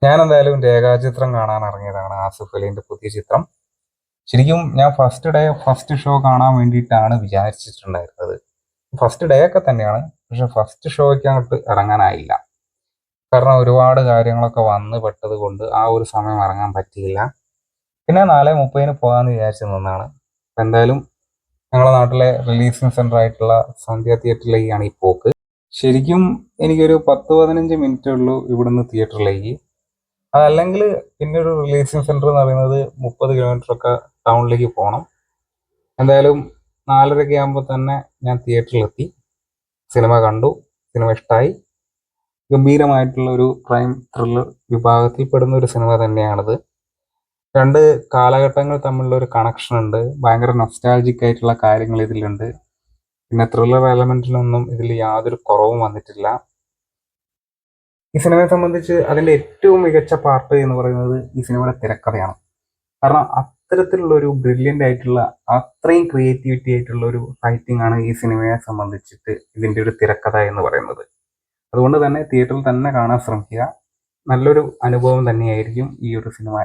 ഞാൻ എന്തായാലും രേഖാചിത്രം കാണാൻ ഇറങ്ങിയതാണ്, ആസിഫ് അലിന്റെ പുതിയ ചിത്രം. ശരിക്കും ഞാൻ ഫസ്റ്റ് ഡേ ഫസ്റ്റ് ഷോ കാണാൻ വേണ്ടിയിട്ടാണ് വിചാരിച്ചിട്ടുണ്ടായിരുന്നത്. ഫസ്റ്റ് ഡേ ഒക്കെ തന്നെയാണ്, പക്ഷെ ഫസ്റ്റ് ഷോയ്ക്ക് അങ്ങോട്ട് ഇറങ്ങാനായില്ല. കാരണം ഒരുപാട് കാര്യങ്ങളൊക്കെ വന്ന് പെട്ടത് കൊണ്ട് ആ ഒരു സമയം ഇറങ്ങാൻ പറ്റിയില്ല. പിന്നെ 4:30 പോകാമെന്ന് വിചാരിച്ചു നിന്നാണ്. അപ്പൊ എന്തായാലും ഞങ്ങളുടെ നാട്ടിലെ റിലീസിംഗ് സെന്റർ ആയിട്ടുള്ള സന്ധ്യ തിയേറ്ററിലേക്കാണ് ഈ പോക്ക്. ശരിക്കും എനിക്കൊരു 10-15 മിനിറ്റേ ഉള്ളൂ ഇവിടുന്ന് തിയേറ്ററിലേക്ക്. അതല്ലെങ്കിൽ പിന്നെ ഒരു റിലീസിംഗ് സെന്റർ എന്ന് പറയുന്നത് 30 കിലോമീറ്റർ ഒക്കെ ടൗണിലേക്ക് പോകണം. എന്തായാലും 4:30 ആകുമ്പോൾ തന്നെ ഞാൻ തിയേറ്ററിലെത്തി. സിനിമ കണ്ടു. സിനിമ ഇഷ്ടമായി. ഗംഭീരമായിട്ടുള്ള ഒരു ക്രൈം ത്രില്ലർ വിഭാഗത്തിൽപ്പെടുന്ന ഒരു സിനിമ തന്നെയാണിത്. രണ്ട് കാലഘട്ടങ്ങൾ തമ്മിലുള്ള ഒരു കണക്ഷൻ ഉണ്ട്. ഭയങ്കര നൊസ്റ്റാൾജിക് ആയിട്ടുള്ള കാര്യങ്ങൾ ഇതിലുണ്ട്. പിന്നെ ത്രില്ലർ എലമെന്റിലൊന്നും ഇതിൽ യാതൊരു കുറവും വന്നിട്ടില്ല. ഈ സിനിമയെ സംബന്ധിച്ച് അതിന്റെ ഏറ്റവും മികച്ച പാർട്ട് എന്ന് പറയുന്നത് ഈ സിനിമയുടെ തിരക്കഥയാണ്. കാരണം അത്തരത്തിലുള്ള ഒരു ബ്രില്യൻ്റ് ആയിട്ടുള്ള, അത്രയും ക്രിയേറ്റിവിറ്റി ആയിട്ടുള്ള ഒരു ഫൈറ്റിംഗ് ആണ് ഈ സിനിമയെ സംബന്ധിച്ചിട്ട് ഇതിന്റെ ഒരു തിരക്കഥ എന്ന് പറയുന്നത്. അതുകൊണ്ട് തന്നെ തിയേറ്ററിൽ തന്നെ കാണാൻ ശ്രമിക്കുക. നല്ലൊരു അനുഭവം തന്നെയായിരിക്കും ഈ ഒരു സിനിമ.